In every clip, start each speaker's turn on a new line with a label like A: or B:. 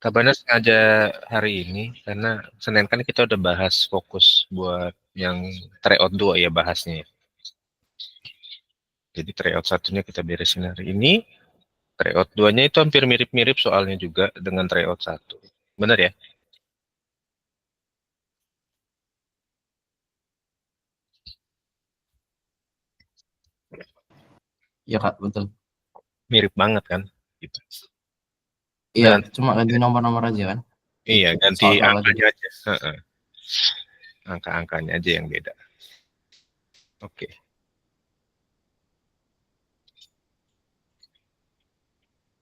A: Kak Bana sengaja hari ini karena Senin kan kita udah bahas fokus buat yang tryout 2 ya bahasnya. Jadi tryout satunya kita beresin hari ini. Tryout 2-nya itu hampir mirip-mirip soalnya juga dengan tryout 1. Benar ya?
B: Iya Kak, betul.
A: Mirip banget kan? Gitu.
B: Iya,
A: Dan
B: cuma ganti nomor-nomor aja kan.
A: iya, ganti
B: Soal-soal aja.
A: angkanya aja. Heeh. Angka-angkanya aja yang beda. Oke.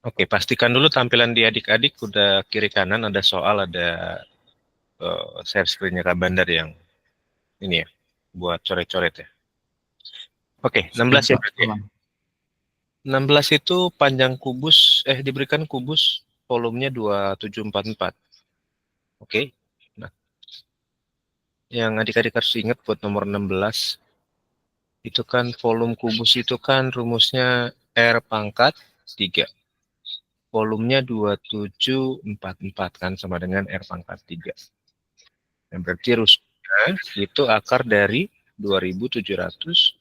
A: Oke, pastikan dulu tampilan di adik-adik udah kiri kanan ada soal, ada share screen-nya Kak Bandar yang ini ya, buat coret-coret ya. Oke, 16 ya
B: Pak,
A: berarti ya.
B: aman.
A: 16 itu panjang kubus, diberikan kubus volumenya 2744. Oke. Nah, yang adik-adik harus ingat buat nomor 16, itu kan volume kubus itu kan rumusnya R pangkat 3. Volumenya 2744 kan sama dengan R pangkat 3. Yang berarti rumusnya itu akar dari 2744.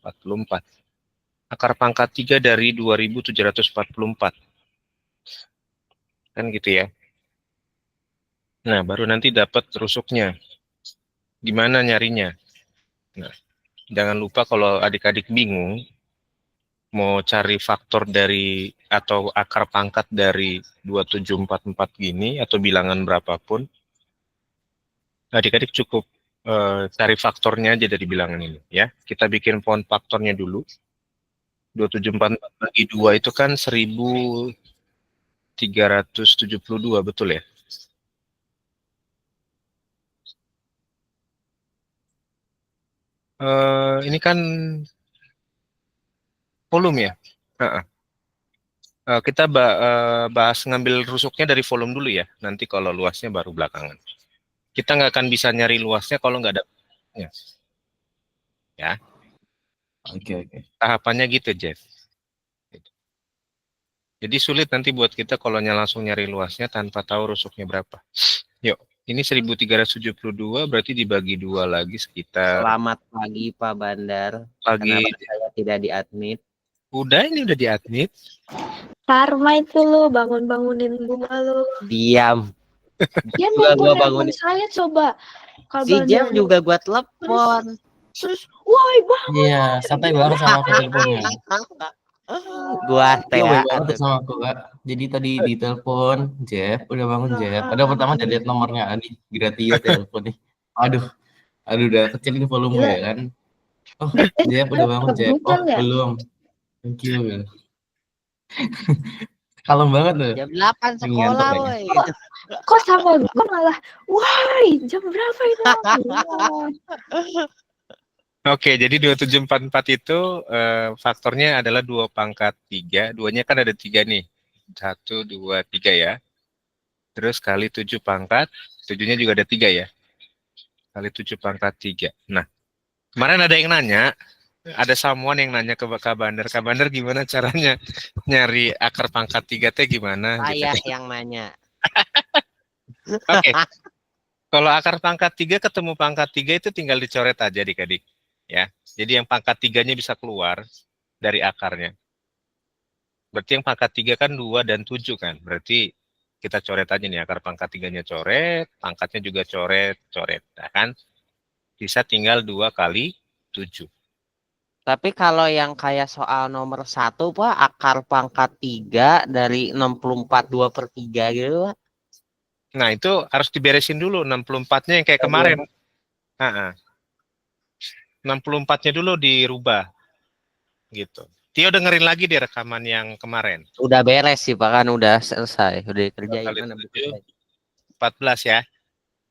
A: Akar pangkat 3 dari 2744. Kan gitu ya. Nah, baru nanti dapat rusuknya. Gimana nyarinya? Nah, jangan lupa kalau adik-adik bingung mau cari faktor dari atau akar pangkat dari 2744 gini atau bilangan berapapun, adik-adik cukup cari faktornya aja dari bilangan ini ya. Kita bikin font faktornya dulu. 2744 bagi 2 itu kan 1372, betul ya? Ini kan volume ya. Kita bahas ngambil rusuknya dari volume dulu ya. Nanti kalau luasnya baru belakangan. Kita nggak akan bisa nyari luasnya kalau nggak ada ya. Ya,
B: Oke.
A: tahapannya gitu, Jeff. Jadi sulit nanti buat kita kalau langsung nyari luasnya tanpa tahu rusuknya berapa. Yuk, ini 1372 berarti dibagi 2 lagi sekitar.
C: Selamat pagi Pak Bandar.
A: Pagi.
C: Kenapa saya tidak diadmit?
A: Ini udah diadmit.
D: Karma itu lo, bangunin gua lo.
C: Diam.
D: Dia
C: Juga gua
D: nelfon
C: bangunin.
D: saya coba.
C: Si Jam juga gua telepon.
D: Terus, woi bang.
B: Iya, santai banget sama aku teleponnya.
C: Gua teh
B: Baik banget sama aku Kak. Jadi tadi ditelepon, Jeff, udah bangun Jeff. Ada pertama saya lihat nomornya Adi, Gratio telepon nih. Aduh, udah kecil ini volume ya kan. Oh, Jeff udah bangun Jeff. Oh, belum. Thank you. Kalem banget tuh.
C: Jam 8 sekolah woi.
D: Kok sama gue malah, woi jam berapa itu?
A: Oke, jadi 2744 itu faktornya adalah 2 pangkat 3. Duanya kan ada 3 nih. 1, 2, 3 ya. Terus kali 7 pangkat, 7-nya juga ada 3 ya. Kali 7 pangkat 3. Nah, kemarin ada yang nanya, ada someone yang nanya ke Kak Bandar gimana caranya nyari akar pangkat 3 teh gimana?
C: Saya
A: gitu.
C: yang nanya.
A: Oke. Kalau akar pangkat 3 ketemu pangkat 3 itu tinggal dicoret aja adik-adik. Ya. Jadi yang pangkat 3-nya bisa keluar dari akarnya. Berarti yang pangkat 3 kan 2 dan 7 kan. Berarti kita coret aja nih akar pangkat 3-nya coret, pangkatnya juga coret. Nah, kan? Bisa tinggal 2 kali 7.
C: Tapi kalau yang kayak soal nomor 1 Pak, akar pangkat 3 dari 64 2/3 gitu Pak.
A: Nah, itu harus diberesin dulu 64-nya yang kayak kemarin. 64-nya dulu dirubah. Gitu. Tio dengerin lagi di rekaman yang kemarin.
C: Udah beres sih Pak, kan udah selesai. Udah kerjain
A: Kali
C: mana
A: 7, 14 ya.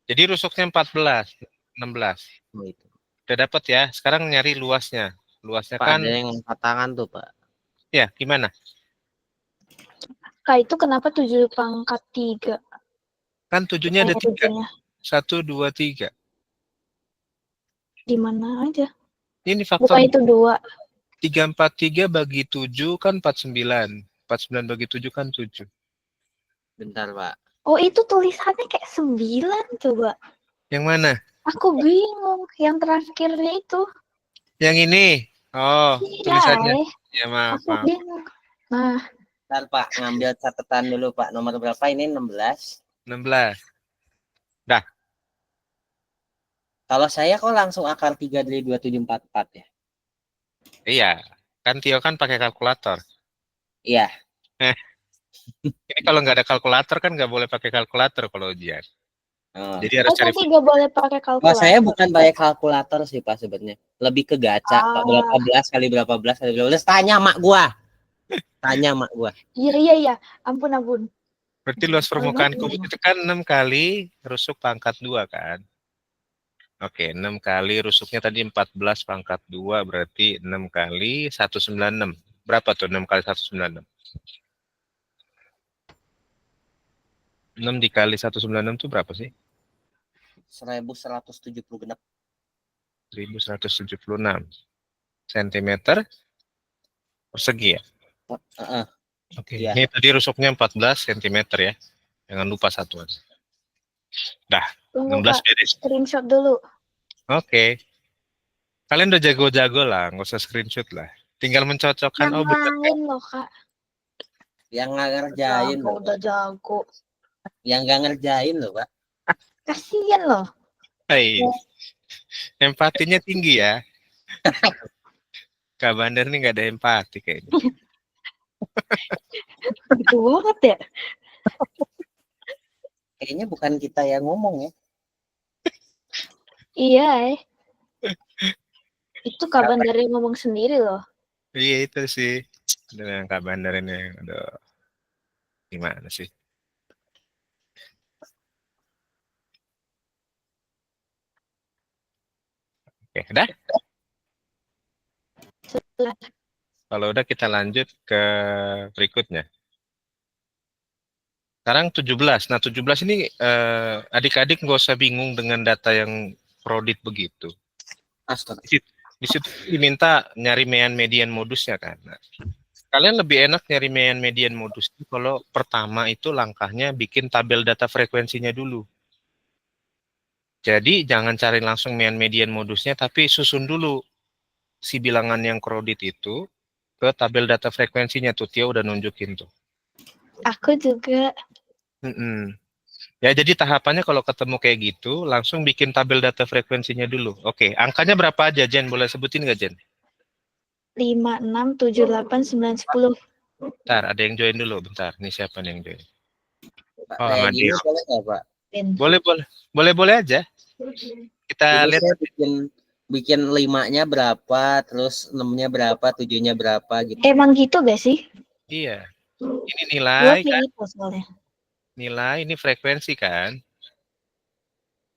A: Jadi rusuknya 14, 16.
C: Oh, itu.
A: Udah dapat ya. Sekarang nyari luasnya. Luasnya
C: Pak,
A: kan
C: ada yang angkat tangan tuh Pak.
A: ya, gimana?
D: Kak itu kenapa 7 pangkat 3?
A: Kan 7-nya ada 3. 1, 2, 3.
D: Di mana aja?
A: Ini faktor.
D: Bukan itu 2.
A: 343 bagi 7 kan 49. 49 bagi 7 kan 7.
C: Bentar Pak.
D: Oh, itu tulisannya kayak 9 coba.
A: Yang mana?
D: Aku bingung. Yang terakhirnya itu.
A: Yang ini. Oh,
D: Iya,
A: tulisannya. Ya, maaf,
D: aku
A: maaf.
D: bingung. Nah,
C: Ntar Pak, ngambil catatan dulu Pak. Nomor berapa ini? 16.
A: 16. Dah.
C: Kalau saya kok langsung akar 3 dari 2744 ya?
A: Iya. Kan Tio kan pakai kalkulator.
C: Iya.
A: Ini kalau nggak ada kalkulator kan nggak boleh pakai kalkulator kalau ujian.
C: Oh.
A: Jadi harus cari.
D: tapi gak boleh pakai
C: Wah,
D: kalkulator.
C: saya bukan pakai kalkulator sih Pak sebenarnya. Lebih ke gacha, Pak. Berapa belas kali berapa belas kali berapa belas. Tanya mak gua. Tanya mak gua.
D: Iya. Ampun.
A: Berarti luas permukaan kubus itu kan 6 kali rusuk pangkat 2 kan? Oke, 6 kali rusuknya tadi 14 pangkat 2 berarti 6 kali 196. Berapa tuh 6 kali 196? 6 dikali 196 itu berapa sih?
C: 1170 genap.
A: 1176 cm persegi ya? Oke,
C: Iya.
A: ini tadi rusuknya 14 cm ya. Jangan lupa satuan. Dah,
D: Tunggu
A: 16
D: Kak,
A: beres.
D: screenshot dulu.
A: Oke. Kalian udah jago-jago lah, nggak usah screenshot lah. Tinggal mencocokkan,
D: Yang
A: oh bener kan?
D: lain loh Kak.
C: Yang nggak ngerjain loh.
D: Udah jago.
C: Yang nggak ngerjain loh Pak.
D: Kasian loh.
A: Hai, empatinya tinggi ya. Kak Bandar nih nggak ada empati kayaknya.
D: Gitu banget ya.
C: Kayaknya bukan kita yang ngomong ya.
D: Iya Itu kabar dari ngomong sendiri loh.
A: Iya itu sih. Dengan Kak Bandar ini, aduh, gimana sih? Oke, udah? Kalau udah kita lanjut ke berikutnya. Sekarang 17. Nah 17 ini adik-adik nggak usah bingung dengan data yang prodit begitu.
C: Astaga.
A: Di situ diminta nyari mean median modusnya kan. Nah, kalian lebih enak nyari mean median modus kalau pertama itu langkahnya bikin tabel data frekuensinya dulu. Jadi jangan cari langsung mean median modusnya, tapi susun dulu si bilangan yang kredit itu ke tabel data frekuensinya tuh. Tio udah nunjukin tuh.
D: Aku juga.
A: Ya jadi tahapannya kalau ketemu kayak gitu, langsung bikin tabel data frekuensinya dulu. Oke, angkanya berapa aja Jen? Boleh sebutin nggak Jen?
D: 5, 6, 7, 8, 9, 10.
A: Bentar, ada yang join dulu. Bentar, ini siapa nih yang join?
C: Pak,
A: Oh,
C: kayak gini
A: Amadeo.
C: boleh nggak Pak?
A: Boleh aja. Kita
C: Jadi
A: lihat.
C: saya bikin 5-nya berapa, terus 6-nya berapa, 7-nya berapa gitu.
D: Emang gitu gak sih?
A: Iya. Ini
D: Gue
A: nilai kan?
D: gitu soalnya.
A: Nilai ini frekuensi kan?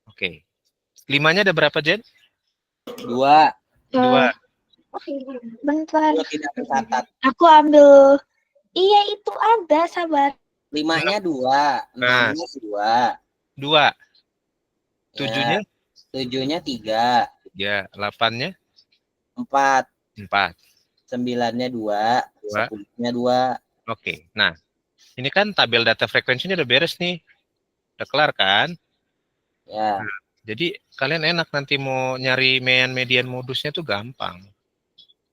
A: Oke. 5-nya ada berapa Jen?
C: 2.
A: 2.
D: Bentar.
C: Itu tidak tercatat.
D: Aku ambil. Iya itu ada, sabar.
C: 5-nya 2, 6-nya 2.
A: 2. 7-nya?
C: 7-nya 3.
A: Ya, 8-nya?
C: 4.
A: 4.
C: 9-nya 2. 10-nya 2.
A: Oke. Nah, ini kan tabel data frekuensinya udah beres nih. Udah kelar kan?
C: Ya.
A: Nah, jadi kalian enak nanti mau nyari mean median modusnya tuh gampang.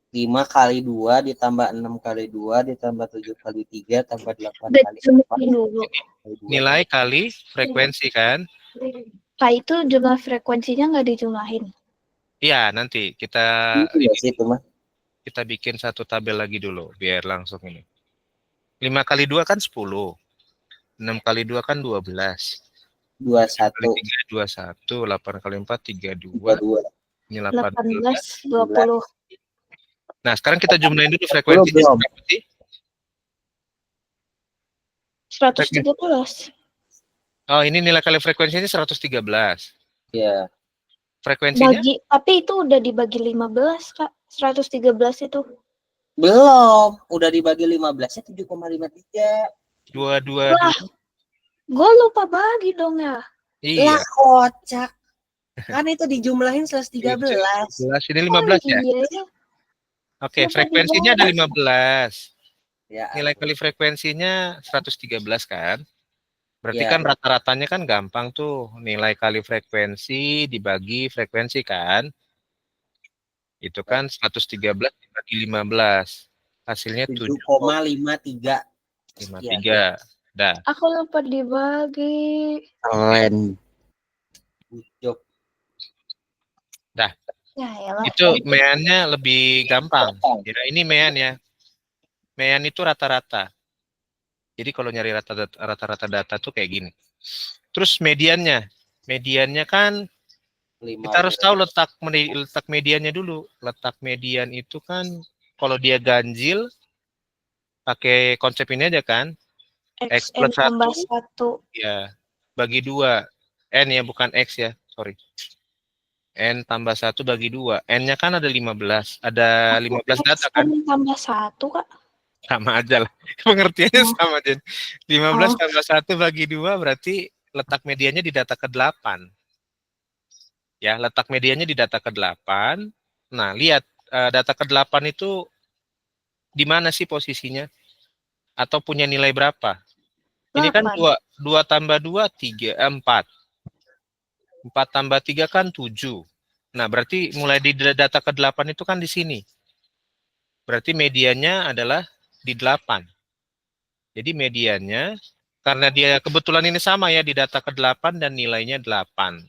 C: 5 kali 2 ditambah 6 kali 2 ditambah 7 kali 3 tambah 8 kali 4.
A: Nilai kali frekuensi kan?
D: Kak itu jumlah frekuensinya nggak dijumlahin.
A: Iya, nanti kita kita bikin satu tabel lagi dulu biar langsung ini. 5 kali 2 kan 10. 6 kali 2 kan 12.
C: 21.
A: 21, 8 kali 4 32. Ini
D: 18, 20.
A: Nah, sekarang kita jumlahin dulu frekuensinya berapa sih?
D: 113.
A: Oh, ini nilai kali frekuensinya 113.
C: Ya.
A: Frekuensinya?
D: Tapi itu udah dibagi 15, Kak. 113 itu.
C: Belum, udah dibagi 15-nya 7,53.
A: 22.
D: Gue lupa bagi dong ya.
A: Iya.
C: Lah kocak. Kan itu dijumlahin 113.
A: Ini 15 ya?
D: Iya.
A: Oke, frekuensinya ada 15.
C: Ya.
A: Nilai kali frekuensinya 113 kan? Berarti
C: Iya.
A: kan rata-ratanya kan gampang tuh. Nilai kali frekuensi dibagi frekuensi kan. Itu kan 113 dibagi 15. Hasilnya
C: 7,53.
A: 7,53. Dah.
D: Aku lupa dibagi.
C: Keren. Ujuk.
A: Dah.
D: Ya elah.
A: Itu meannya lebih gampang. Ya, ini mean ya. Mean itu rata-rata. Jadi kalau nyari rata-rata data tuh kayak gini. Terus mediannya. Mediannya kan kita harus tahu letak mediannya dulu. Letak median itu kan kalau dia ganjil pakai konsep ini aja kan. X
D: XN
A: plus
D: tambah
A: 1
D: 1.
A: ya bagi 2. N ya bukan X ya. Sorry. N tambah 1 bagi 2. N-nya kan ada 15. Ada 15 data kan.
D: XN tambah 1, Kak.
A: Sama aja lah. Pengertiannya
D: Oh.
A: sama, Jen. 15
D: Oh.
A: tambah 1 bagi 2 berarti letak mediannya di data ke-8. Ya, letak mediannya di data ke-8. Nah, lihat data ke-8 itu di mana sih posisinya? Atau punya nilai berapa? Ini kan
D: 8.
A: 2 tambah 2, 4. 4 tambah 3 kan 7. Nah, berarti mulai di data ke-8 itu kan di sini. Berarti mediannya adalah di 8. Jadi mediannya, karena dia kebetulan ini sama ya, di data ke-8 dan nilainya 8.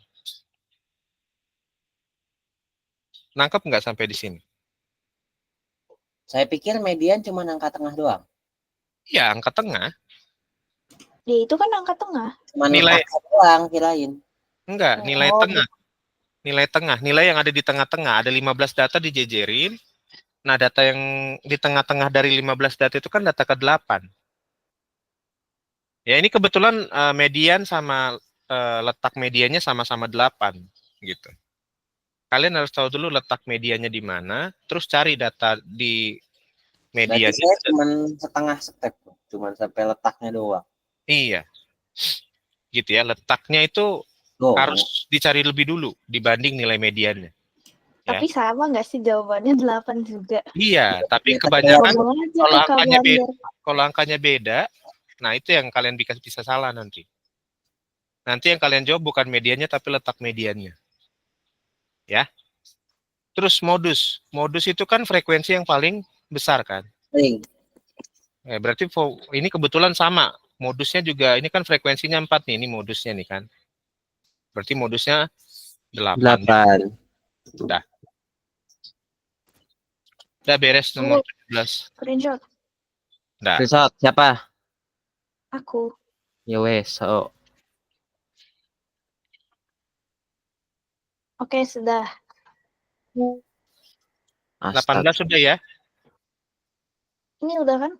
A: Nangkep nggak sampai di sini?
C: Saya pikir median cuma angka tengah doang.
A: Ya, angka tengah.
D: Dia itu kan angka tengah.
C: Cuma
A: Nilai-
C: angka doang kirain.
A: Enggak, nilai
D: Oh.
A: tengah. Nilai tengah, nilai yang ada di tengah-tengah. Ada 15 data dijejerin. Nah, data yang di tengah-tengah dari 15 data itu kan data ke-8. Ya, ini kebetulan median sama letak mediannya sama-sama 8 gitu. Kalian harus tahu dulu letak mediannya di mana, terus cari data di
C: Berarti
A: mediannya.
C: saya cuma setengah step, cuma sampai letaknya doang.
A: Iya. Gitu ya, letaknya itu
C: Oh,
A: harus dicari lebih dulu dibanding nilai mediannya. Ya.
D: Tapi sama nggak sih jawabannya 8 juga?
A: Iya, tapi
C: Ya,
A: kebanyakan
D: Ngomong aja
A: kalau
D: ke Kak
A: angkanya beda,
D: Wander.
A: kalau angkanya beda, nah itu yang kalian bisa salah nanti. Nanti yang kalian jawab bukan mediannya tapi letak mediannya. Ya. Terus modus. Modus itu kan frekuensi yang paling besar kan.
C: sering.
A: Berarti ini kebetulan sama. Modusnya juga ini kan frekuensinya 4 nih, ini modusnya nih kan. Berarti modusnya 8.
C: 8.
A: Udah beres nomor 17.
D: Screenshot.
A: Udah.
C: Result siapa?
D: Aku.
C: Ya wes. So.
D: Oke, sudah.
A: 18 sudah ya?
D: Ini udah kan?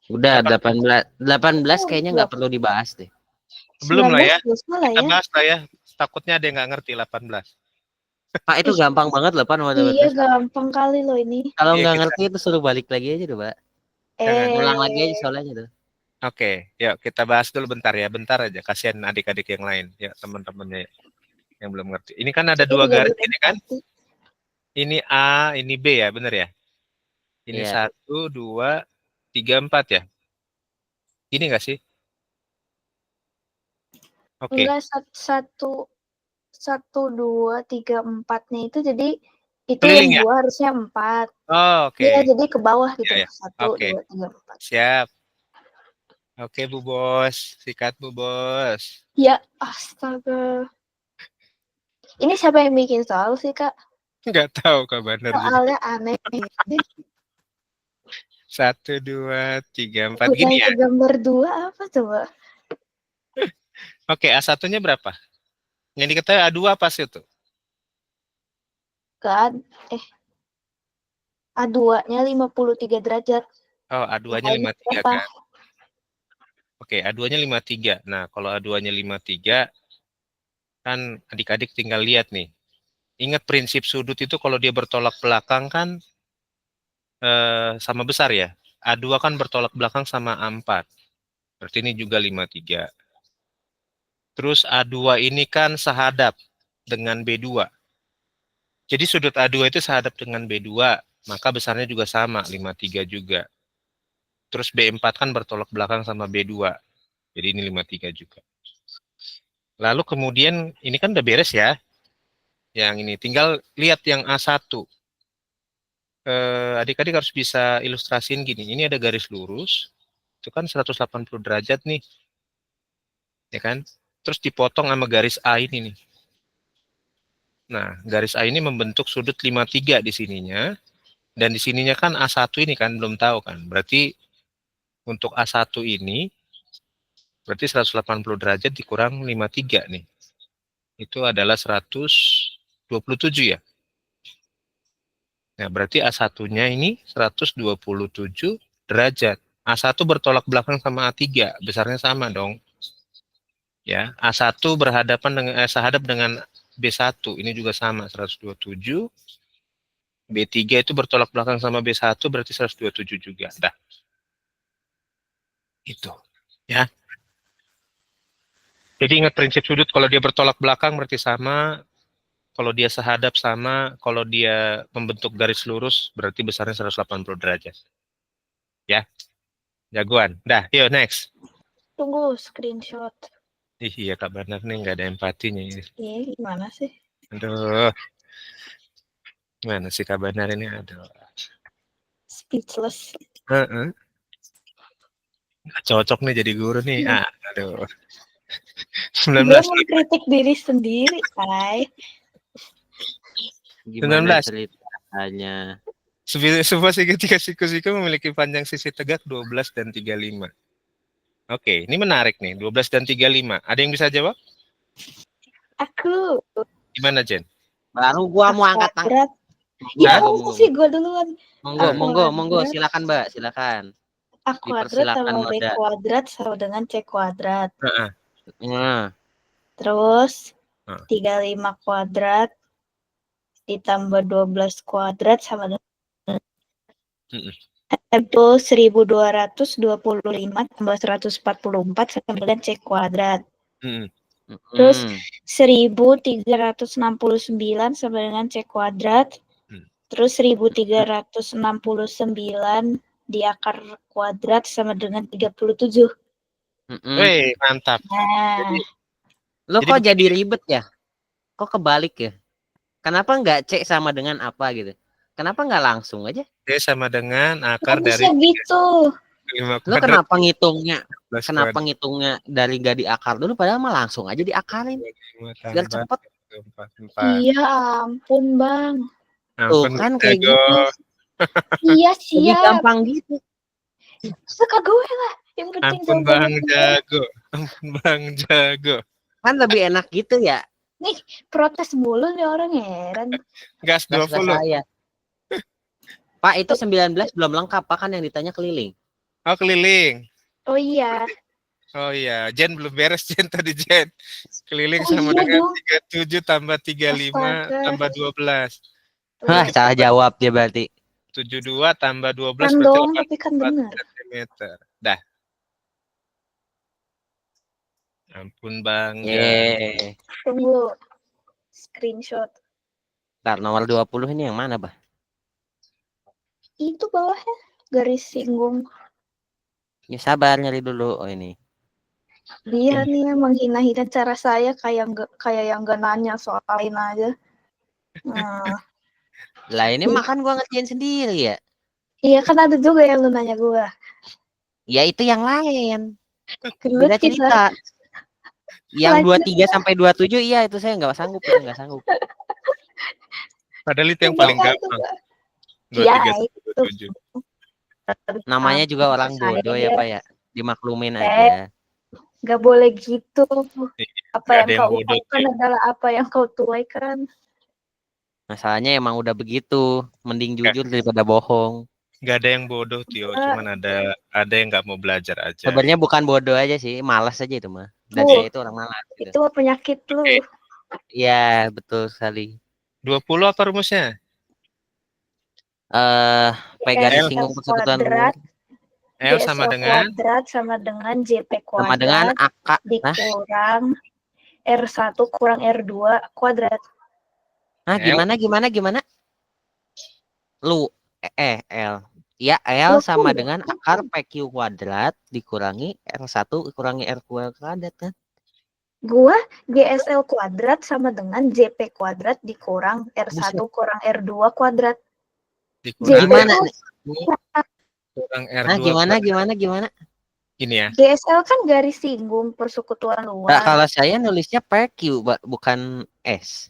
C: Udah 18 kayaknya nggak perlu dibahas deh.
A: Belum lah ya.
D: 19 dosa lah
A: Kita
D: ya.
A: bahas lah ya. Takutnya ada yang nggak ngerti 18.
C: Pak itu gampang banget loh Pak nomor
D: Iya,
C: 18.
D: gampang kali loh ini.
C: Kalau
A: Iya,
C: nggak
A: kita-
C: ngerti itu suruh balik lagi aja tuh Pak.
A: Jangan.
C: Ulang lagi aja soalnya tuh.
A: Oke, yuk kita bahas dulu bentar ya. Bentar aja. Kasihan adik-adik yang lain. Ya, teman-temannya yang belum ngerti. Ini kan ada 2 garis ini kan. Ini A, ini B ya, bener ya? Ini
C: Iya.
A: 1, 2, 3, 4 ya? Ini nggak sih? Oke.
D: Enggak, 1, 2, 3, 4-nya itu jadi itu
A: Keliling
D: yang
A: ya?
D: 2 harusnya 4.
A: Oh, oke.
D: Iya, jadi ke bawah gitu.
A: Iya, iya.
D: 1,
A: Oke.
D: 2, 3, 4.
A: Siap. Oke, Bu Bos. Sikat, Bu Bos.
D: Ya, astaga. Ini siapa yang bikin soal sih, Kak?
A: Nggak tahu kabar juga.
D: Soalnya aneh.
A: 1, 2, 3, 4.
D: Udah
A: Gini ya?
D: gambar 2 apa coba?
A: Oke, A1-nya berapa? Yang diketahui A2 apa sih itu?
D: Kan, A2-nya 53 derajat.
A: Oh, A2-nya 53
D: Berapa?
A: kan? Oke, A2-nya 53. Nah, kalau A2-nya 53, kan adik-adik tinggal lihat nih. Ingat prinsip sudut itu kalau dia bertolak belakang kan sama besar ya. A2 kan bertolak belakang sama A4. Berarti ini juga 53. Terus A2 ini kan sehadap dengan B2. Jadi sudut A2 itu sehadap dengan B2, maka besarnya juga sama, 53 juga. Terus B4 kan bertolak belakang sama B2. Jadi ini 53 juga. Lalu kemudian ini kan udah beres ya. Yang ini tinggal lihat yang A1. Adik-adik harus bisa ilustrasiin gini. Ini ada garis lurus. Itu kan 180 derajat nih. Ya kan? Terus dipotong sama garis A ini nih. Nah, garis A ini membentuk sudut 53 di sininya. Dan di sininya kan A1 ini kan belum tahu kan. Berarti untuk A1 ini berarti 180 derajat dikurang 53 nih. Itu adalah 127 ya. Nah, berarti A1-nya ini 127 derajat. A1 bertolak belakang sama A3, besarnya sama dong. Ya, A1 sehadap dengan B1, ini juga sama 127. B3 itu bertolak belakang sama B1 berarti 127 juga. Dah. Itu. Ya. Jadi ingat prinsip sudut, kalau dia bertolak belakang berarti sama, kalau dia sehadap sama, kalau dia membentuk garis lurus berarti besarnya 180 derajat. Ya. Jagoan. Dah, yuk next.
D: Tunggu screenshot.
A: Iya Kak Banar nih nggak ada empatinya ini.
D: Gimana sih?
A: Aduh. Gimana sih Kak Banar ini? Aduh.
D: Speechless.
A: Heeh. Nggak cocok nih jadi guru nih. Aduh. 19.
D: Dia mengkritik diri sendiri, Kai.
C: Gimana
A: 19.
C: ceritanya?
A: Sebuah segitiga siku-siku memiliki panjang sisi tegak 12 dan 35. Oke, ini menarik nih. 12 dan 35. Ada yang bisa jawab?
D: Aku.
A: Gimana, Jen?
C: Baru gua mau angkat tangan.
D: Kuadrat. Ya, sih gue duluan.
C: Monggo, silakan Mbak, silakan.
D: A kuadrat tambah B
C: Moda.
D: kuadrat sama dengan C kuadrat.
C: Nah,
D: Terus 35 kuadrat ditambah 12 kuadrat sama dengan itu 1225 tambah 144 sama dengan C kuadrat. Terus 1369 sama dengan C kuadrat. Terus 1369 di akar kuadrat sama dengan 37.
A: Wih, mantap.
D: Nah,
C: lo kok jadi ribet ya? Kok kebalik ya? Kenapa nggak C sama dengan apa gitu? Kenapa nggak langsung aja?
A: C sama dengan akar dari
D: bisa gitu.
A: 5
C: Lo
A: kuadrat.
C: kenapa ngitungnya dari gak diakar dulu padahal mah langsung aja diakarin. Biar cepet.
A: 4.
D: Iya ampun Bang.
C: Tuh kan kayak gitu.
D: Iya siap.
C: Lebih gampang gitu.
D: Suka gue lah. Yang penting
A: Ampun Bang jago. Ampun Bang jago.
C: Kan lebih enak gitu ya.
D: Nih protes mulu nih orang heran.
A: Gas 20.
C: Saya. Pak itu 19 belum lengkap Pak kan yang ditanya keliling.
A: Oh keliling.
D: Oh iya.
A: Oh iya, Jen belum beres Jen tadi Jen. Keliling sama dengan 37 tambah 35 tambah 12.
C: Hah, salah jawab dia berarti.
A: 72 tambah 12
D: kan
A: berarti
D: dong, tapi kan benar.
A: cm. Dah. Ampun Bang.
D: Tunggu. Screenshot.
C: Ntar nomor 20 ini yang mana, Bah?
D: Itu bawahnya garis singgung.
C: Ya sabar nyari dulu. Oh ini.
D: Dia nih menghina-hina cara saya kayak yang gak nanya soalin aja. Nah.
C: Lah ini makan gua ngerjain sendiri ya.
D: Iya kan ada juga yang lu nanya gua.
C: Ya itu yang lain.
D: Beda
C: cerita. Yang 23 sampai 27 iya itu saya nggak sanggup.
A: Padahal itu yang paling gampang. 23 27.
C: Namanya juga orang bodoh ya Pak ya. Dimaklumin aja.
D: Gak boleh gitu. Apa yang kau
A: ucapkan
D: adalah apa yang kau tuaikan.
C: Masalahnya emang udah begitu. Mending jujur daripada bohong.
A: Gak ada yang bodoh Tio, cuman ada yang nggak mau belajar aja.
C: Sebenarnya bukan bodoh aja sih, malas aja itu mah. Dan saya itu orang malas.
D: Gitu. Itu penyakit lu.
C: Iya betul sekali.
A: 20 apa rumusnya?
C: P garis singgung persekutuan rumus.
A: L sama dengan
D: kuadrat sama dengan JP kuadrat
C: sama dengan AK
D: dikurang R1 kurang R2 kuadrat.
C: Nah, gimana? Lu L. Ya, L sama
D: 20.
C: dengan akar PQ kuadrat dikurangi R1 dikurangi R kuadrat kan?
D: Gua GSL kuadrat sama dengan JP kuadrat dikurang R1
C: Buset.
D: kurang R2 kuadrat.
A: Dikurang
D: JP
C: Gimana
D: tuh
C: nih?
A: kurang
C: Nah,
A: R2
C: gimana
A: kuadrat.
C: gimana?
A: Gini ya.
D: GSL kan garis singgung persekutuan
C: Nah,
D: luar.
C: kalau saya nulisnya PQ, bukan S.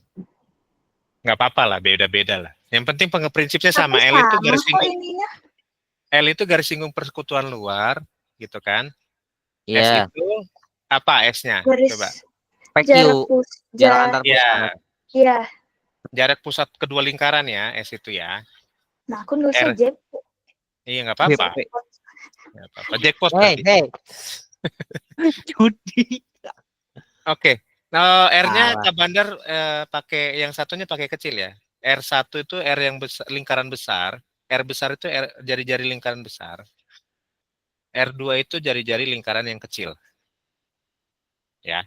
A: Nggak apa-apa lah, beda-beda lah. Yang penting prinsipnya
D: Tapi
A: sama. L itu
D: sama
A: garis
D: kok
A: singgung,
D: ininya.
A: L itu garis singgung persekutuan luar, gitu kan. S
C: Iya,
A: itu apa S-nya?
D: Garis
A: Coba.
C: PQ, jarak antar
A: Ya,
C: pusat.
D: Iya.
A: jarak pusat kedua lingkaran ya, S itu ya.
D: Nah, aku nulisnya
A: R,
D: JP.
A: iya nggak apa-apa.
C: JP.
A: Nggak apa-apa. Jackpot
C: Hey,
A: berarti.
C: judi.
A: Oke. Nah, R-nya
C: Salah.
A: Kak Bandar pakai yang satunya pakai kecil ya. R1 itu R yang besar, lingkaran besar. R besar itu R, jari-jari lingkaran besar. R2 itu jari-jari lingkaran yang kecil. Ya.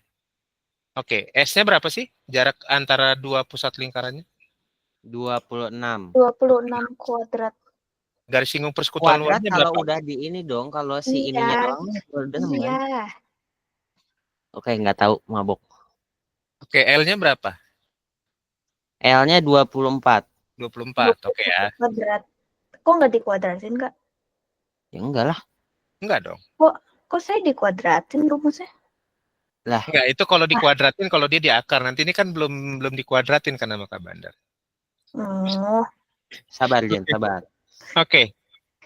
A: Oke, S-nya berapa sih? Jarak antara dua pusat lingkarannya?
C: 26.
D: 26 kuadrat.
A: Garis singgung persekutuan
C: Kuadrat
A: luarnya
C: kalau
A: berapa?
C: udah di ini dong, kalau si
D: Iya.
C: ininya doang udah kan?
D: Iya.
C: Oke, nggak tahu, mabok.
A: Oke, L-nya berapa?
C: L-nya 24.
A: 24. Oke ya.
D: Kuadrat. Kok nggak dikuadratin, Kak?
C: Ya enggak lah.
A: Enggak dong.
D: Kok saya dikuadratin rumusnya?
C: Lah,
A: Enggak, itu kalau dikuadratin, kalau dia di akar. Nanti ini kan belum dikuadratin kan sama Kak Bandar.
D: Oh,
C: sabar Jen, sabar.
A: Oke.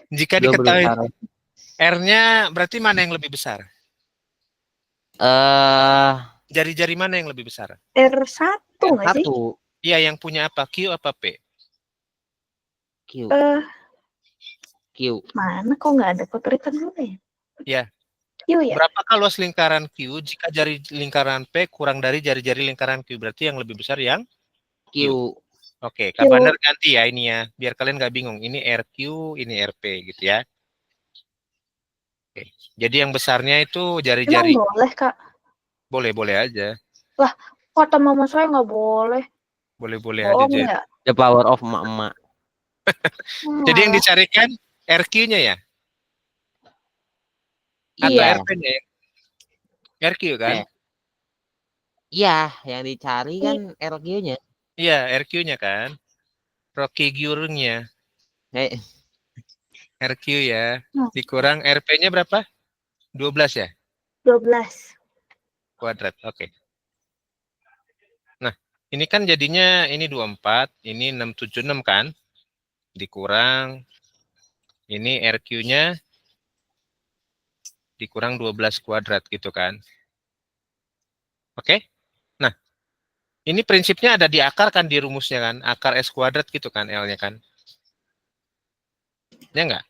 A: Jika
C: Belum
A: diketahui
C: taruh.
A: R-nya berarti mana yang lebih besar? Jari-jari mana yang lebih besar?
D: R1 nggak sih?
C: R1
A: Iya, yang punya apa? Q apa P?
C: Q.
D: Eh,
C: Q.
D: mana kok nggak ada keterikan dulu ya?
A: Ya.
D: Q ya?
A: Berapakah luas lingkaran Q jika jari lingkaran P kurang dari jari-jari lingkaran Q? Berarti yang lebih besar yang
C: Q.
A: Oke,
D: Q.
A: Kak Bandar ganti ya ini ya, biar kalian nggak bingung. Ini RQ, ini RP gitu ya. Oke. Jadi yang besarnya itu
D: Emang
A: jari-jari.
D: boleh, Kak?
A: Boleh-boleh aja.
D: Lah, kata mama saya nggak boleh.
A: Boleh-boleh aja.
D: Bohong
A: Jen.
D: ya?
C: The power of emak-emak.
A: Jadi yang
D: Malah.
A: dicarikan RQ-nya ya? Atau
C: Iya.
A: RP-nya ya? RQ kan?
C: Iya, yang dicari kan RQ-nya.
A: Iya, RQ-nya kan? Rocky Gurungnya. RQ ya. Dikurang RP-nya berapa? 12 ya?
D: 12.
A: Kuadrat. Oke. Nah, ini kan jadinya ini 24, ini 676 kan? Dikurang ini RQ-nya dikurang 12 kuadrat gitu kan. Oke? Nah, ini prinsipnya ada di akar kan, di rumusnya kan. Akar S kuadrat gitu kan L-nya kan. Ya enggak?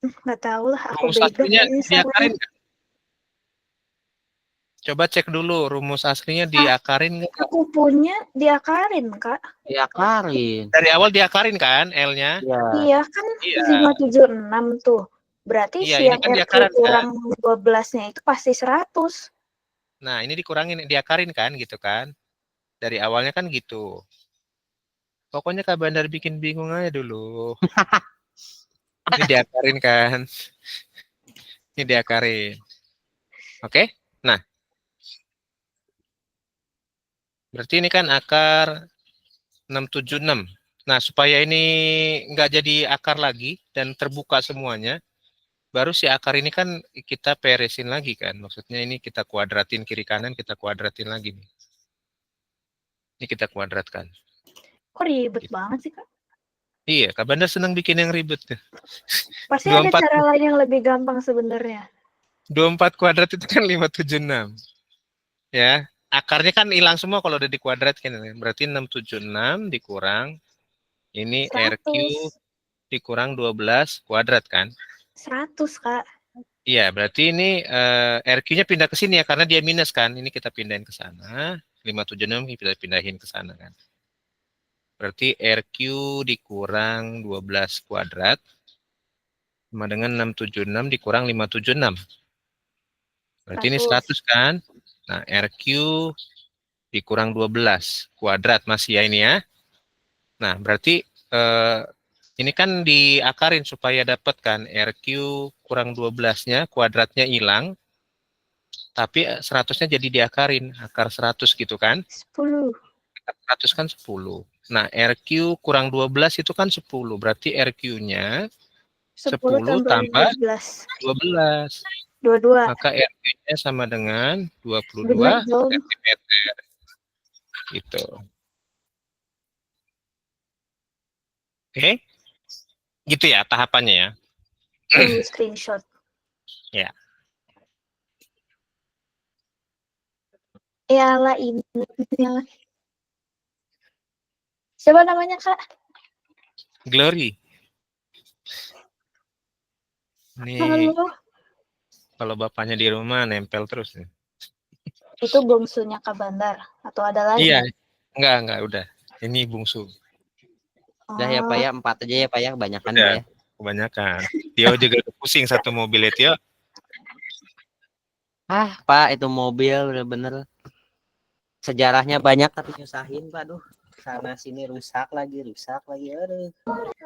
D: Nggak tahu lah, aku
A: Rumus
D: beda
A: aslinya
D: kayaknya sama.
A: diakarin nggak? Coba cek dulu rumus aslinya diakarin nggak?
D: Aku punya diakarin, Kak.
C: Diakarin.
A: Dari awal diakarin kan L-nya?
C: Iya.
D: Iya kan
A: Iya.
D: 576 tuh. Berarti
A: Iya,
D: si
A: ini
D: yang
A: kan
D: RQ
A: diakarin kan?
D: kurang 12-nya itu pasti 100.
A: Nah, ini dikurangin, diakarin kan gitu kan? Dari awalnya kan gitu. Pokoknya Kak Bandar bikin bingung aja dulu. Ini diakarin kan? Ini diakarin. Oke? Nah, berarti ini kan akar 676. Nah, supaya ini nggak jadi akar lagi dan terbuka semuanya, baru si akar ini kan kita peresin lagi kan. Maksudnya ini kita kuadratin kiri kanan, kita kuadratin lagi nih. Ini kita kuadratkan.
D: Kok ribet banget sih, Kak?
A: Iya, Kak Bandar senang bikin yang ribet.
D: Pasti ada
A: 24
D: cara lain yang lebih gampang sebenarnya.
A: 24 kuadrat itu kan 576. Ya, akarnya kan hilang semua kalau udah dikuadratkan. Berarti 676 dikurang ini
D: 100.
A: RQ dikurang 12 kuadrat kan?
D: 100, Kak.
A: Iya, berarti ini RQ-nya pindah ke sini ya karena dia minus kan. Ini kita pindahin ke sana. 576 kita pindahin ke sana kan. Berarti RQ dikurang 12 kuadrat sama dengan 676 dikurang 576. Berarti ini 100 kan? Nah, RQ dikurang 12 kuadrat masih ya ini ya. Nah, berarti Ini kan diakarin supaya dapat kan RQ kurang 12-nya, kuadratnya hilang, tapi 100-nya jadi diakarin, akar 100 gitu kan.
D: 10.
A: Akar 100 kan 10. Nah, RQ kurang 12 itu kan 10, berarti RQ-nya
D: 10
A: 10
D: tambah
A: tambah
D: 12.
A: 12.
D: 22.
A: Maka RQ-nya sama dengan 22
D: Benar dong.
A: cm. Gitu. Oke, gitu ya tahapannya ya.
D: Tunggu screenshot.
A: Ya.
D: Ya lah ini. Siapa namanya, Kak?
A: Glory. Nih,
D: Halo.
A: kalau bapaknya di rumah nempel terus nih.
D: Itu bungsunya Kak Bandar atau ada lagi?
A: Iya, enggak, udah. Ini bungsu.
C: Udah ya Pak ya, 4 aja ya Pak ya, kebanyakan
A: Udah,
C: Pak ya.
A: kebanyakan. Tio juga udah pusing satu mobil ya, Tio.
C: Pak, itu mobil bener-bener sejarahnya banyak tapi nyusahin Pak. Duh, sana sini rusak lagi. Aduh.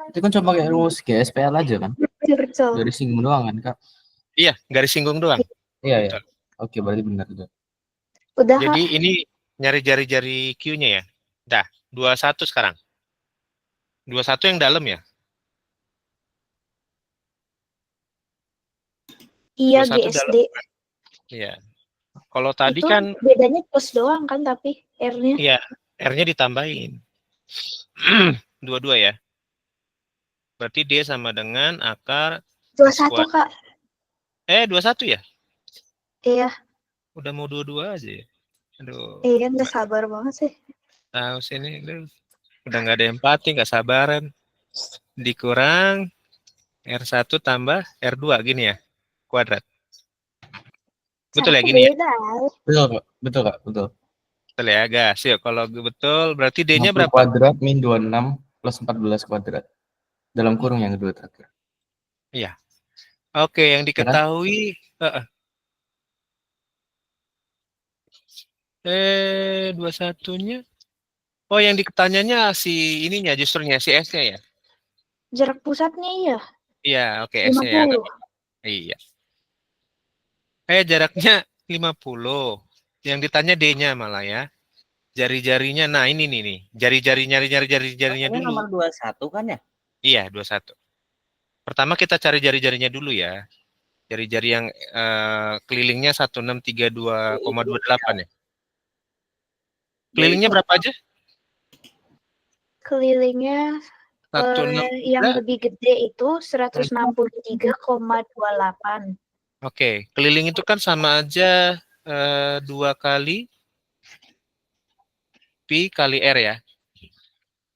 B: Itu kan cuma pakai rumus GSPL aja kan?
D: Virtual.
B: Dari singgung doang kan, Kak?
A: Iya, garis singgung doang.
B: Iya, ya.
A: Betul.
B: Oke, berarti benar juga.
D: Udah,
A: Jadi
D: Kak.
A: ini nyari jari-jari Q-nya ya. Dah, 21 sekarang. 21 yang dalam ya?
D: Iya,
A: 21
D: GSD.
A: dalam. Iya. Kalau tadi
D: Itu
A: kan
D: bedanya plus doang kan, tapi R-nya.
A: iya, R-nya ditambahin. Dua-dua ya. Berarti dia sama dengan akar
D: 21, Kak.
A: 21 ya?
D: Iya.
A: Udah mau dua-dua aja ya. Aduh,
D: Iya, nggak sabar banget sih.
A: tahu sini. Aduh. Udah nggak ada empati, nggak sabaran. Dikurang R1 tambah R2 gini ya, kuadrat. Betul ya
D: Cara
A: gini ya?
D: beda.
B: Betul, Kak. Betul, Kak. Betul.
A: Betul ya, gas. Yuk, kalau betul berarti D-nya
B: 50
A: berapa?
B: kuadrat min 26 plus 14 kuadrat. Dalam kurung yang kedua terakhir.
A: Iya. Oke, yang
B: Ya kan?
A: diketahui 21-nya. Oh, yang ditanyanya si ininya justrunya si S-nya ya?
D: Jarak pusatnya iya.
A: Iya, oke S-nya ya.
D: 50.
A: Iya. Jaraknya 50. Yang ditanya D-nya malah ya. Jari-jarinya, nah ini nih. Jari-jari nyari-nyari jari-jarinya
C: Ini
A: dulu.
C: nomor 21 kan ya?
A: Iya, 21. Pertama kita cari jari-jarinya dulu ya. Jari-jari yang kelilingnya 1632,28 ya. Kelilingnya berapa aja?
D: Kelilingnya
A: 16.
D: yang lebih gede itu 163,28.
A: Oke, keliling itu kan sama aja 2 kali Pi kali R ya.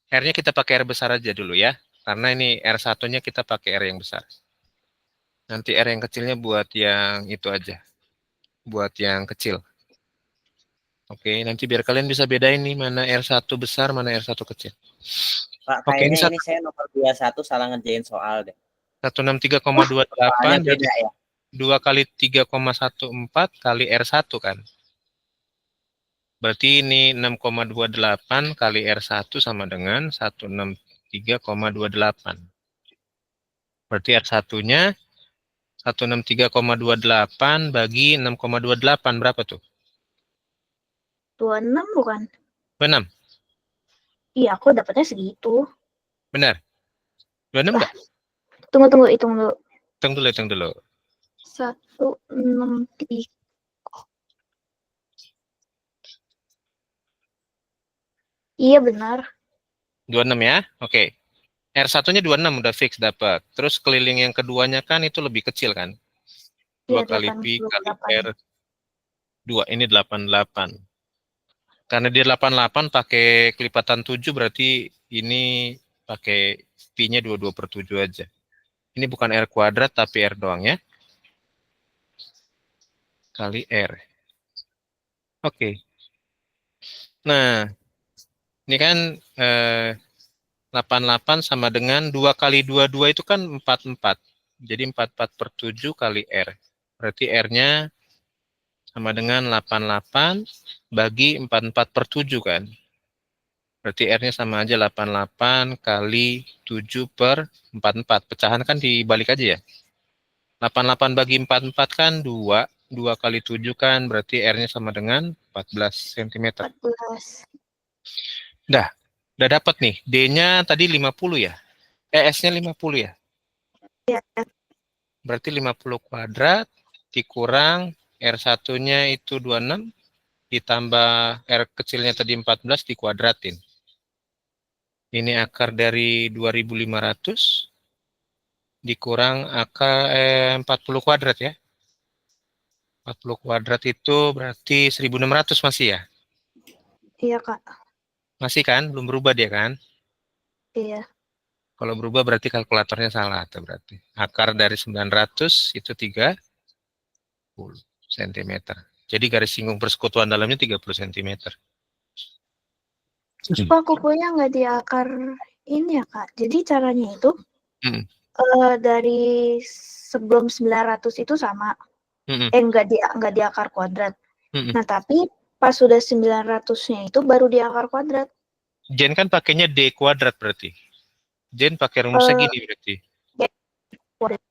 A: R-nya kita pakai R besar aja dulu ya. Karena ini R1-nya kita pakai R yang besar. Nanti R yang kecilnya buat yang itu aja. Buat yang kecil. Oke, nanti biar kalian bisa bedain nih mana R1 besar, mana R1 kecil.
C: Pak,
A: Oke, ini
C: kayaknya ini saya nomor 21 salah ngerjain soal deh.
A: 163,28
C: Soalnya beda ya.
A: 2 kali 3,14 kali R1 kan. Berarti ini 6,28 kali R1 sama dengan 163,28. Berarti R1-nya 163,28 bagi 6,28 berapa tuh?
D: 26 bukan?
A: 26.
D: Iya, aku dapatnya segitu.
A: Benar? 26 enggak?
D: Tunggu, hitung dulu.
A: Hitung dulu.
D: 163. Iya benar.
A: 26 ya? Oke. R1-nya 26 udah fix dapat. Terus keliling yang keduanya kan itu lebih kecil kan? 2
D: Iya,
A: kali Pi kali
D: 88.
A: R2 ini 88. Karena dia 88 pakai kelipatan 7 berarti ini pakai Pi-nya 22/7 aja. Ini bukan R kuadrat tapi R doang ya. Kali R. Oke. Nah, ini kan 88 sama dengan 2 kali 22 itu kan 44. Jadi 44/7 kali R. Berarti R-nya sama dengan 88 bagi 44/7 kan. Berarti R-nya sama aja 88 kali 7/44. Pecahan kan dibalik aja ya. 88 bagi 44 kan 2. 2 kali 7 kan berarti R-nya sama dengan 14 cm.
D: 14.
A: Udah dapat nih. D-nya tadi 50 ya. S-nya 50 ya.
D: Ya,
A: Berarti 50 kuadrat dikurang R1-nya itu 26 ditambah R kecilnya tadi 14 dikuadratin. Ini akar dari 2500 dikurang akar 40 kuadrat ya. 40 kuadrat itu berarti 1600 masih ya?
D: iya Kak.
A: Masih kan? Belum berubah dia kan?
D: Iya.
A: Kalau berubah berarti kalkulatornya salah tuh berarti. Akar dari 900 itu 30 cm. Jadi garis singgung persekutuan dalamnya 30 cm.
D: Kok kukunya nggak di akar ini ya Kak? Jadi caranya itu
A: Hmm.
D: dari sebelum 900 itu sama.
A: Hmm.
D: Nggak di akar kuadrat.
A: Hmm.
D: Nah, tapi pas sudah 900-nya itu baru di akar kuadrat.
A: Jen kan pakainya D kuadrat berarti. Jen pakai rumusnya gini berarti.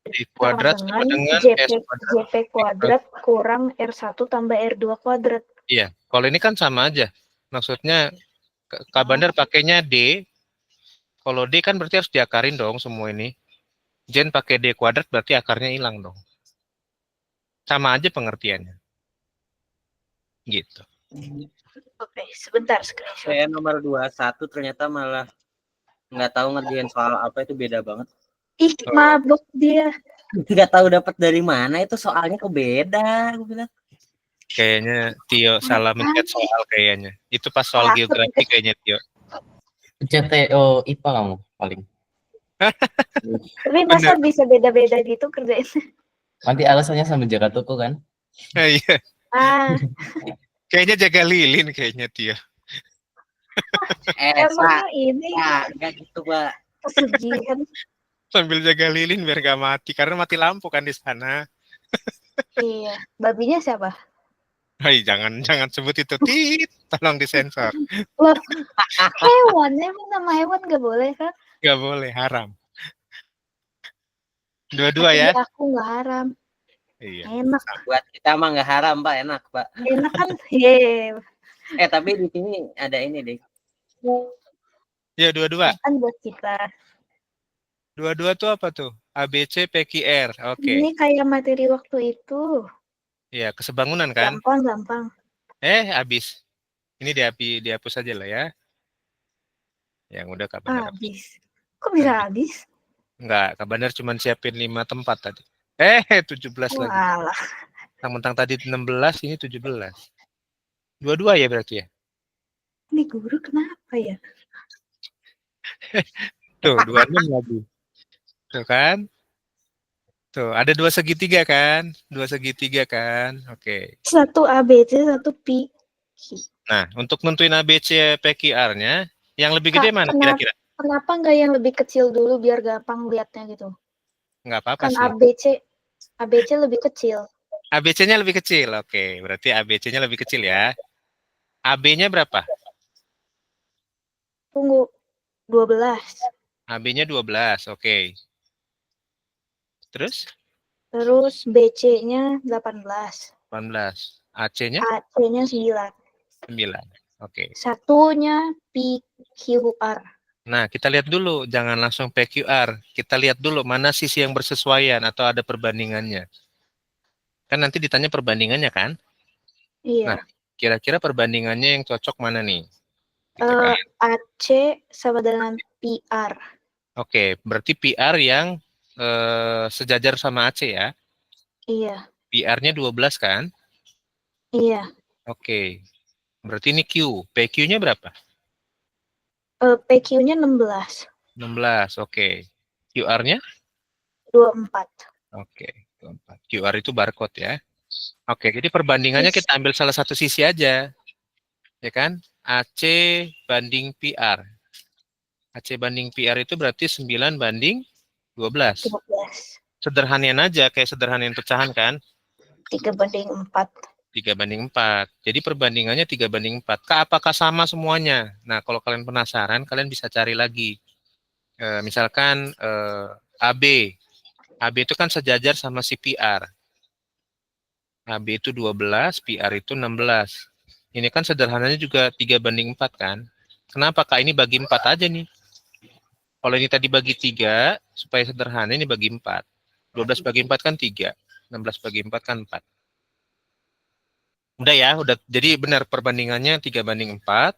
A: D kuadrat sama dengan S kuadrat.
D: JP kuadrat kurang R1 tambah R2 kuadrat.
A: Iya, kalau ini kan sama aja. Maksudnya Kak Bandar pakainya D. Kalau D kan berarti harus diakarin dong semua ini. Jen pakai D kuadrat berarti akarnya hilang dong. Sama aja pengertiannya. Gitu.
D: Oke, sebentar screenshot.
C: Saya nomor 21 ternyata malah nggak tahu ngerjain soal apa, itu beda banget.
D: Ih, mabuk dia.
C: Nggak tahu dapat dari mana, itu soalnya kok beda, aku bilang.
A: Kayaknya Tio salah mencet soal kayaknya. Itu pas soal geografi kayaknya Tio.
B: CTO IPA kamu paling.
D: Tapi masa bisa beda-beda gitu kerjain?
B: Nanti alasannya sama jaga toko kan?
A: Iya.
D: Kayaknya
A: jaga lilin kayaknya Tio.
D: Pak, ini
C: nggak gitu Pak.
D: Pesugihan.
A: Sambil jaga lilin biar gak mati karena mati lampu kan di sana.
D: Iya, babinya siapa?
A: Hai, jangan sebut itu. Tolong disensor.
D: Loh, hewan, emang nama hewan gak boleh kan?
A: Gak boleh, haram. Dua-dua ya?
D: Aku gak haram.
A: Iya.
D: Enak.
C: Buat kita mah nggak haram Pak, enak Pak.
D: Enak kan? Yeay.
C: Tapi di sini ada ini deh.
A: Ya, dua-dua.
D: Kan buat kita.
A: Dua-dua tuh apa tuh? ABC, PQR. Oke.
D: Ini kayak materi waktu itu.
A: Iya, kesebangunan kan?
D: Gampang.
A: Habis. Ini dihapus aja lah ya. Yang udah Kak Bandar.
D: Habis. Kok bisa habis?
A: Enggak, Kak Bandar cuma siapin 5 tempat tadi. 17 lagi.
D: Walah.
A: Mentang tadi 16, ini 17. Dua-dua ya berarti ya?
D: Ini guru kenapa ya?
A: Tuh, 26 lagi. Tuh kan? Tuh, ada 2 segitiga kan? 2 segitiga kan? Oke.
D: Satu ABC, satu P.
A: Nah, untuk nentuin ABC PQR-nya, yang lebih gede mana kira-kira?
D: Kenapa nggak yang lebih kecil dulu biar gampang lihatnya gitu?
A: Nggak apa-apa
D: Kan
A: sih.
D: ABC lebih kecil.
A: ABC-nya lebih kecil. Oke, berarti ABC-nya lebih kecil ya. AB-nya berapa?
D: Tunggu. 12.
A: AB-nya 12. Oke. Terus?
D: Terus BC-nya 18.
A: 18. AC-nya?
D: AC-nya 9.
A: 9. Oke.
D: Satunya PQR.
A: Nah, kita lihat dulu. Jangan langsung PQR. Kita lihat dulu mana sisi yang bersesuaian atau ada perbandingannya. Kan nanti ditanya perbandingannya kan?
D: Iya.
A: Nah, kira-kira perbandingannya yang cocok mana nih? Gitu kan?
D: AC sama dengan PR.
A: Oke, berarti PR yang sejajar sama AC ya?
D: Iya.
A: PR-nya 12 kan?
D: Iya.
A: Oke. Berarti ini Q. PQ-nya berapa?
D: PQ-nya 16.
A: 16, oke. QR-nya?
D: 24.
A: Oke, 24. QR itu barcode ya. Oke, jadi perbandingannya kita ambil salah satu sisi aja. Ya kan? AC banding PR. AC banding PR itu berarti 9 banding 12.
D: 12.
A: Sederhanain aja, kayak sederhanain pecahan kan?
D: 3 banding 4.
A: 3/4. Jadi perbandingannya 3/4. Apakah sama semuanya? Nah, kalau kalian penasaran, kalian bisa cari lagi. Misalkan AB. AB itu kan sejajar sama si PR. AB itu 12, PR itu 16. Ini kan sederhananya juga 3/4 kan. Kenapa Kak? Ini bagi 4 aja nih. Kalau ini tadi bagi 3, supaya sederhana ini bagi 4. 12 bagi 4 kan 3. 16 bagi 4 kan 4. Udah ya, udah. Jadi benar perbandingannya 3/4.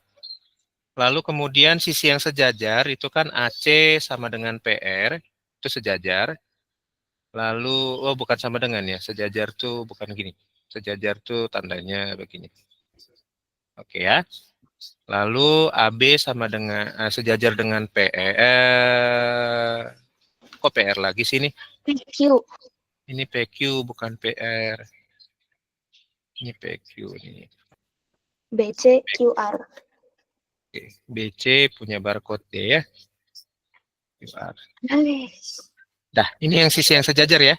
A: Lalu kemudian sisi yang sejajar itu kan AC sama dengan PR, itu sejajar. Lalu, oh bukan sama dengan ya, sejajar tuh bukan gini. Sejajar tuh tandanya begini. Oke ya. Lalu AB sama dengan sejajar dengan PR. Kok PR lagi sih ini?
D: PQ.
A: Ini PQ bukan PR. Ini PQ nih.
D: BC QR.
A: Oke. BC punya barcode ya. QR.
D: Guys.
A: Dah, ini yang sisi yang sejajar ya.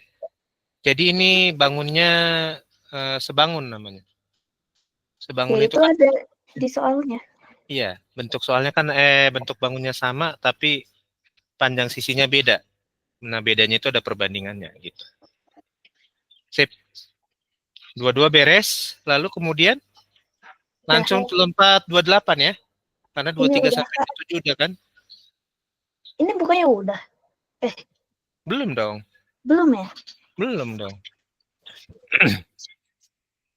A: Jadi ini bangunnya sebangun namanya. Sebangun
D: Ya
A: itu
D: itu
A: kan
D: ada di soalnya.
A: iya, bentuk soalnya kan bentuk bangunnya sama tapi panjang sisinya beda. Nah, bedanya itu ada perbandingannya gitu. Sip. Dua-dua beres, lalu kemudian langsung
D: Udah.
A: lompat 28 ya. Karena
D: Ini
A: 23
D: udah,
A: sampai
D: Kak.
A: 27 udah kan?
D: Ini bukannya udah?
A: Belum dong.
D: Belum ya?
A: Belum dong.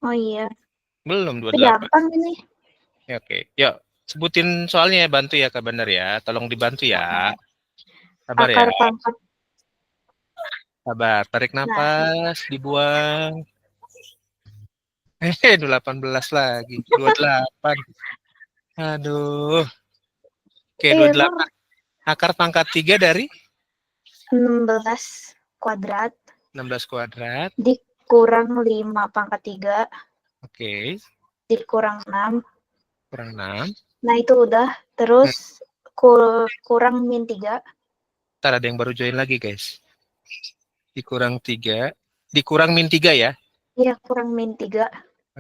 D: Oh iya.
A: Belum
D: Itu
A: 28.
D: gampang ini.
A: Ya, oke. Yuk, sebutin soalnya ya, bantu ya Kak Bandar ya. Tolong dibantu ya. Sabar ya.
D: Akar pangkat.
A: Sabar. Tarik
D: Nah,
A: nafas, dibuang. 18 lagi. 28. Aduh. Oke,
D: error
A: 28. Akar pangkat 3 dari
D: 16 kuadrat
A: 16 kuadrat.
D: dikurang 5 pangkat 3
A: Oke.
D: dikurang 6.
A: Kurang 6.
D: Nah, itu udah. Terus kurang min 3.
A: Ntar ada yang baru join lagi, guys. Dikurang 3. Dikurang min 3 ya.
D: Iya, kurang min 3.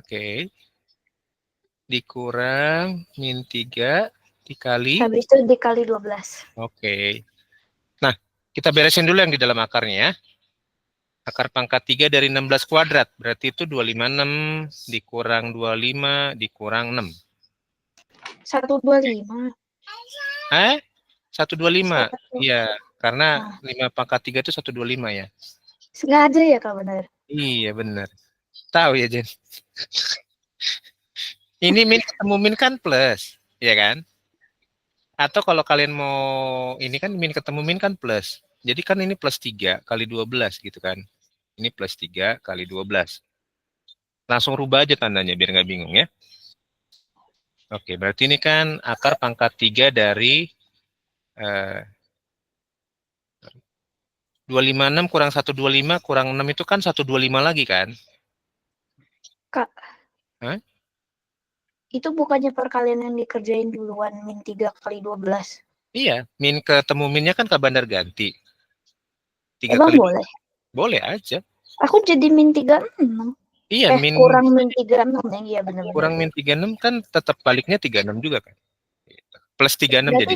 A: Oke. Dikurang min 3 dikali.
D: Habis itu dikali 12.
A: Oke. Nah, kita beresin dulu yang di dalam akarnya ya. Akar pangkat 3 dari 16 kuadrat. Berarti itu 256 dikurang 25 dikurang 6.
D: 125.
A: 125.
D: Satu.
A: Iya, karena
D: Nah.
A: 5 pangkat 3 itu 125 ya.
D: Sengaja ya, Kak, benar?
A: Iya, benar. Tahu ya, Jen. Ini min ketemu min kan plus, ya kan? Atau kalau kalian mau ini kan min ketemu min kan plus. Jadi kan ini plus 3 kali 12 gitu kan. Ini plus 3 kali 12. Langsung rubah aja tandanya biar nggak bingung ya. Oke, berarti ini kan akar pangkat 3 dari 256 kurang 125 kurang 6 itu kan 125 lagi kan?
D: Kak.
A: Hah?
D: Itu bukannya perkalian yang dikerjain duluan min 3 kali 12.
A: Iya, min ketemu minnya kan Kak Bandar ganti. 3
D: Emang
A: kali
D: boleh?
A: 12. Boleh aja.
D: Aku jadi min 36.
A: Iya, min
D: kurang min 36 ya, iya benar-benar.
A: kurang min 36 kan tetap baliknya 36 juga kan? Plus 36
D: Berarti
A: jadi.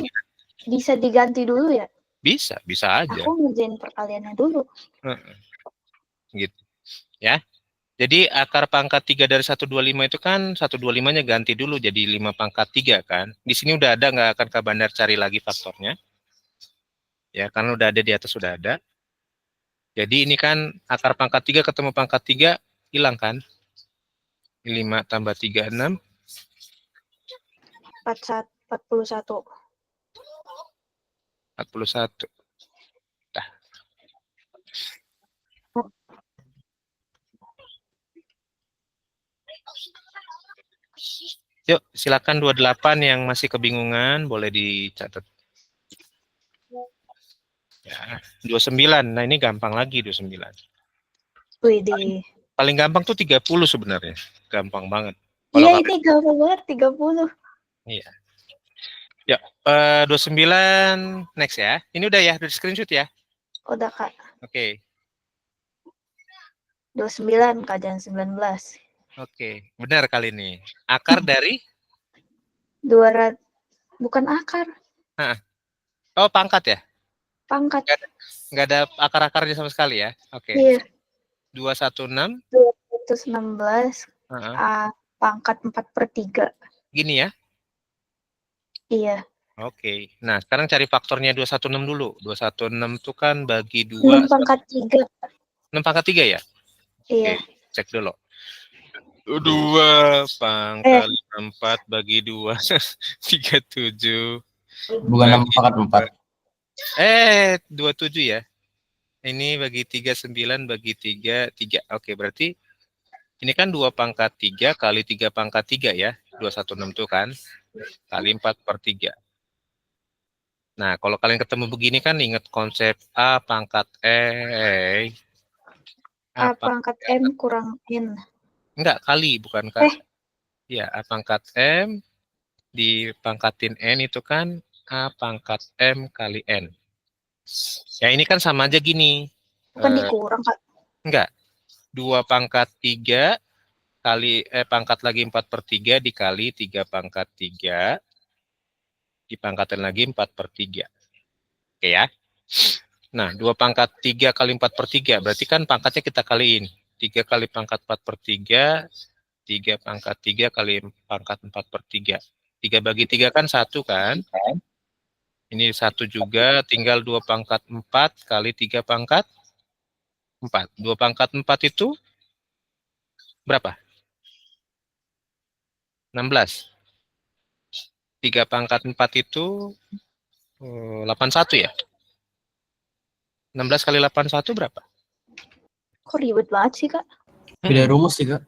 D: bisa diganti dulu ya?
A: Bisa aja.
D: Aku ngerjain perkaliannya dulu.
A: Gitu. Ya. Jadi akar pangkat 3 dari 125 itu kan 125-nya ganti dulu jadi 5 pangkat 3 kan. Di sini udah ada, nggak akan Kak Bandar cari lagi faktornya. Ya, karena udah ada di atas sudah ada. Jadi ini kan akar pangkat 3 ketemu pangkat 3 hilang kan? 5 tambah 3, 6.
D: 41.
A: 41. Dah. Yuk, silakan 28 yang masih kebingungan boleh dicatat. Ya, 29. Nah, ini gampang lagi 29.
D: Widih.
A: Paling gampang tuh 30 sebenarnya. Gampang banget.
D: Iya, ini gampang banget 30.
A: Iya. Ya, 29 next ya. Ini udah ya, udah di screenshot ya.
D: Udah, Kak.
A: Oke.
D: 29 Kak, jangan 19.
A: Oke, benar kali ini. Akar dari?
D: 200, bukan akar,
A: Oh, pangkat ya?
D: pangkat.
A: Nggak ada akar-akarnya sama sekali ya? Oke.
D: Iya,
A: 216.
D: 216
A: Heeh.
D: pangkat 4/3.
A: Gini ya?
D: Iya,
A: Oke. Nah, sekarang cari faktornya 216 dulu. 216 itu kan bagi
D: 6
A: 2.
D: pangkat 3.
A: 6 pangkat 3 ya?
D: Iya.
A: Oke, cek dulu. 2 pangkat 4 bagi 2. 37.
B: Bukan 6
A: Bagi
B: pangkat 4.
A: 27 ya? Ini bagi 3, 9 bagi 3, 3. Oke, berarti ini kan 2 pangkat 3 kali 3 pangkat 3 ya. 216 itu kan. Kali 4/3. Nah, kalau kalian ketemu begini kan ingat konsep A pangkat E.
D: A pangkat M kurang N.
A: Enggak, kali, bukan Kak. Ya, A pangkat M dipangkatin N itu kan A pangkat M kali N. Ya, ini kan sama aja gini.
D: Bukan dikurang, Kak.
A: Enggak. 2 pangkat 3 kali pangkat lagi 4/3 dikali 3 pangkat 3 dipangkatin lagi 4/3. Oke ya. Nah, 2 pangkat 3 kali 4/3 berarti kan pangkatnya kita kaliin. 3 kali pangkat 4/3, 3 pangkat 3 kali pangkat 4/3. 3 bagi 3 kan 1 kan? Ini 1 juga, tinggal 2 pangkat 4 kali 3 pangkat 4. 2 pangkat 4 itu berapa? 16. 3 pangkat 4 itu 81 ya? 16 kali 81 berapa?
D: Kok ribet banget sih, Kak?
B: Beda rumus sih, Kak.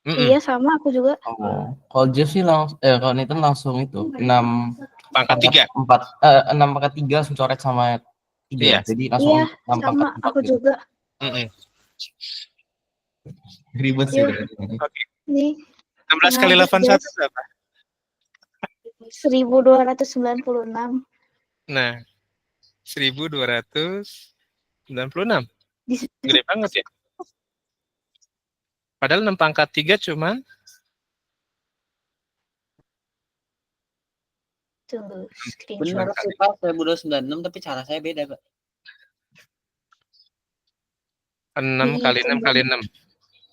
D: Iya, sama aku juga.
B: Oh. Kalau Jeff sih kalau Nathan langsung itu 6
A: Pangkat 3.
B: 6 pangkat 3 langsung coret sama 3.
A: Iya.
B: Jadi langsung
D: Iya,
B: 6 pangkat
D: sama
B: 4
D: aku
B: gitu.
D: juga.
B: Ribet sih.
D: Yuk. Nih,
A: 16 kali 81 berapa?
D: 1296.
A: Nah, 1296. Gede banget ya. Padahal 6 pangkat 3 cuman
D: Tunggu, screenshot.
C: Benar sih Pak, 1296 tapi cara saya beda Pak.
A: 6 kali 6 kali 6.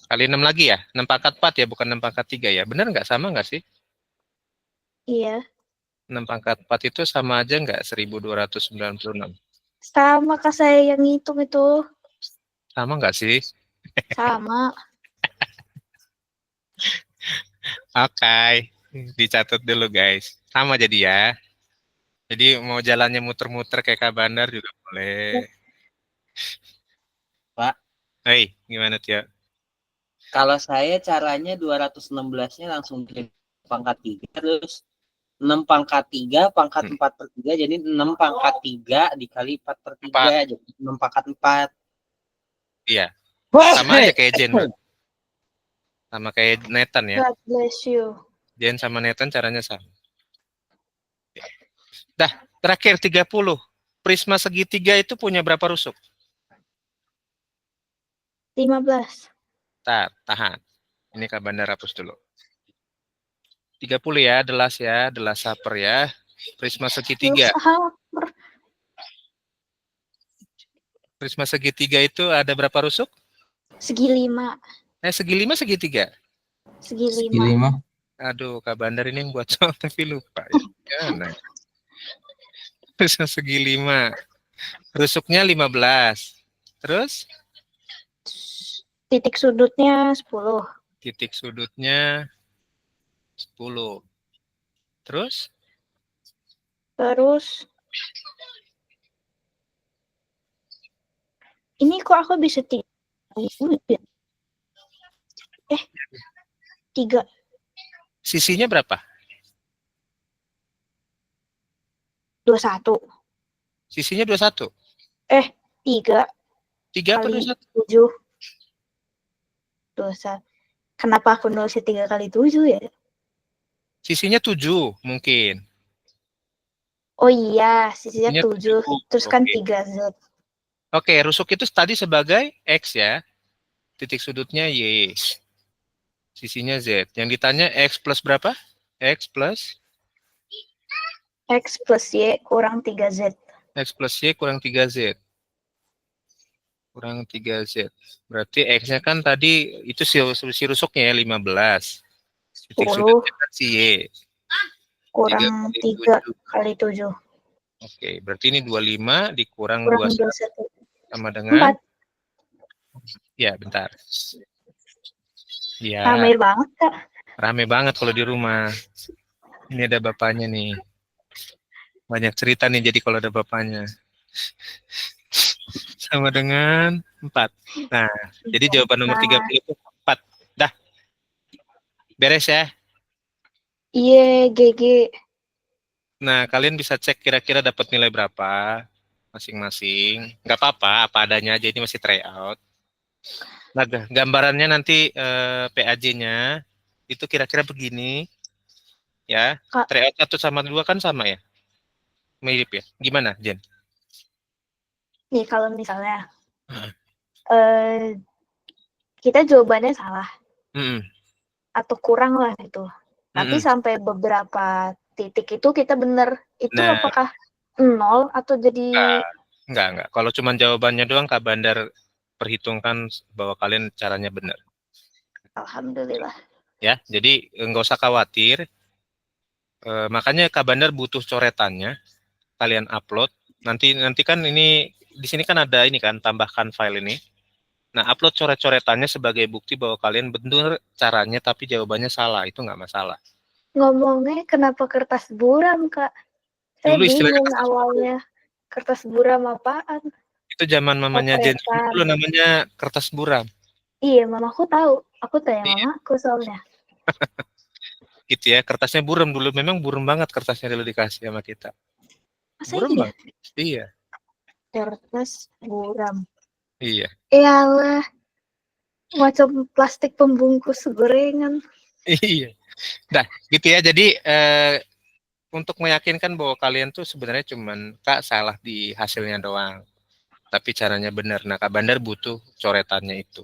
A: Kali 6 lagi ya? 6 pangkat 4 ya, bukan 6 pangkat 3 ya. Benar nggak? Sama nggak sih?
D: Iya.
A: 6 pangkat 4 itu sama aja nggak 1296?
D: Sama Kak, saya yang ngitung itu.
A: Sama nggak sih?
D: Sama.
A: Oke. Dicatat dulu guys. Sama jadi ya. Jadi mau jalannya muter-muter kayak Kak Bandar juga boleh.
C: Pak.
A: Hei, gimana Tio?
C: Kalau saya caranya 216-nya langsung dari pangkat 3 terus 6 pangkat 3 pangkat 4/3 jadi 6 pangkat 3 dikali 4/3 jadi 6 pangkat 4.
A: Iya. Sama aja kayak Jen. Sama kayak Nathan ya.
D: God bless you.
A: Jen sama Nathan caranya sama. Dah, terakhir 30. Prisma segitiga itu punya berapa rusuk?
D: 15.
A: Tahan. Ini Kak Bandar hapus dulu. 30 ya, delas ya, delas saper ya. Prisma segitiga. Prisma segitiga itu ada berapa rusuk?
D: Segi 5.
A: Segi 5 segitiga.
D: Segi 5.
A: Aduh, Kak Bandar ini yang buat soal tapi lupa ya. Nah. Prisma segi 5. Rusuknya 15. Terus?
D: Titik sudutnya 10.
A: Titik sudutnya 10. Terus?
D: Ini kok aku bisa 3? 3.
A: Sisinya berapa?
D: 21.
A: Sisinya 21.
D: 3.
A: 3 apa 21?
D: 7. 21. Kenapa aku nulisnya 3 kali 7 ya?
A: Sisinya 7 mungkin.
D: Oh iya, sisinya 7. Terus kan
A: Oke.
D: 3Z.
A: Oke, rusuk itu tadi sebagai X ya. Titik sudutnya Y. Sisinya Z. Yang ditanya X plus berapa? X plus
D: Y kurang 3Z.
A: X plus Y kurang 3Z. Kurang 3Z. Berarti X-nya kan tadi itu si rusuknya ya 15. Titik
D: 10
A: sudutnya kan si Y.
D: kurang
A: 3
D: 3
A: kali 7.
D: kali 7.
A: Oke, berarti ini 25 dikurang
D: Kurang
A: 21
D: 21.
A: sama dengan
D: 4.
A: ya, bentar. Ya,
D: Rame banget, Kak.
A: rame banget kalau di rumah. Ini ada bapaknya nih. Banyak cerita nih jadi kalau ada bapaknya. Sama dengan 4. Nah, jadi jawaban nomor 30 itu 4. Dah. Beres ya.
D: Iya, GG.
A: Nah, kalian bisa cek kira-kira dapat nilai berapa masing-masing. Nggak apa-apa, apa adanya aja, ini masih tryout. Nah, gambarannya nanti PAJ-nya itu kira-kira begini. Ya,
D: Kak.
A: tryout 1 sama 2 kan sama ya? Mirip ya? Gimana, Jen?
D: Nih, kalau misalnya kita jawabannya salah
A: Mm-mm.
D: atau kurang lah gitu. Tapi
A: Mm-mm.
D: sampai beberapa titik itu kita bener. Itu
A: Nah.
D: apakah 0 atau jadi
A: Enggak. Kalau cuma jawabannya doang, Kak Bandar perhitungkan bahwa kalian caranya benar.
D: alhamdulillah.
A: Ya, jadi nggak usah khawatir. Makanya Kak Bandar butuh coretannya. Kalian upload. Nanti kan ini di sini kan ada ini kan, tambahkan file ini. Nah, upload coret-coretannya sebagai bukti bahwa kalian benar caranya tapi jawabannya salah. Itu nggak masalah.
D: Ngomongnya kenapa kertas buram, Kak? Saya
A: Dulu istilahnya
D: bingung awalnya. Kertas buram apaan?
A: itu zaman mamanya Jen
D: Potretan.
A: dulu namanya kertas buram.
D: Iya, mamaku tahu. Aku tanya
A: Iya.
D: mamaku soalnya.
A: Gitu ya, kertasnya buram dulu. Memang buram banget kertasnya dulu dikasih sama kita.
D: Masa
A: Buram
D: iya?
A: banget. Iya.
D: Kertas buram.
A: Iya.
D: Iyalah. Macam plastik pembungkus gorengan.
A: Iya. Nah, gitu ya. Jadi untuk meyakinkan bahwa kalian tuh sebenarnya cuman Kak salah di hasilnya doang. Tapi caranya benar. Nah, Kak Bandar butuh coretannya itu.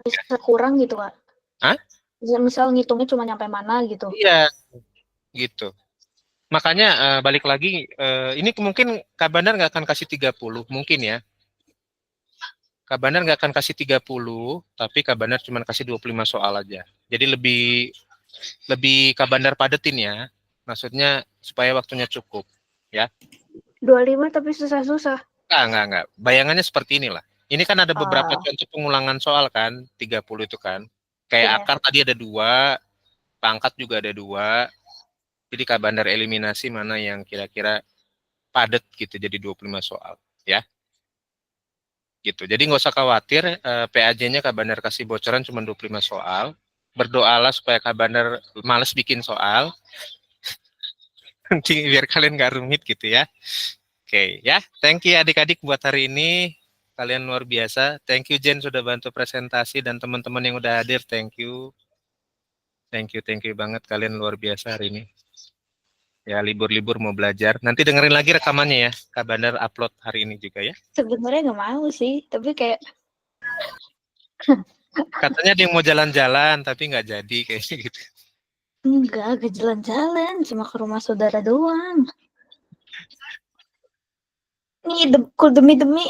D: Bisa kurang gitu, Kak?
A: Hah?
D: Misal ngitungnya cuma nyampe mana gitu.
A: Iya. Gitu. Makanya balik lagi, ini mungkin Kak Bandar nggak akan kasih 30, mungkin ya. Kak Bandar nggak akan kasih 30, tapi Kak Bandar cuma kasih 25 soal aja. Jadi lebih Kak Bandar padetin ya. Maksudnya supaya waktunya cukup, ya.
D: 25 tapi susah-susah.
A: Enggak. Bayangannya seperti inilah. Ini kan ada beberapa contoh pengulangan soal kan, 30 itu kan. Kayak
D: Iya.
A: akar tadi ada 2, pangkat juga ada 2. Jadi Kak Bandar eliminasi mana yang kira-kira padat gitu jadi 25 soal, ya. Gitu. Jadi nggak usah khawatir, PAJ-nya Kak Bandar kasih bocoran cuma 25 soal. Berdoalah supaya Kak Bandar males bikin soal. Nanti biar kalian nggak rumit gitu ya. Oke, ya. Thank you adik-adik buat hari ini. Kalian luar biasa. Thank you Jen sudah bantu presentasi dan teman-teman yang udah hadir. Thank you. Thank you banget kalian luar biasa hari ini. Ya, libur-libur mau belajar. Nanti dengerin lagi rekamannya ya. Kak Bandar upload hari ini juga ya.
D: Sebenarnya nggak mau sih, tapi kayak
A: Katanya ada yang mau jalan-jalan tapi nggak jadi kayaknya gitu.
D: enggak jalan-jalan, cuma ke rumah saudara doang. Nih demi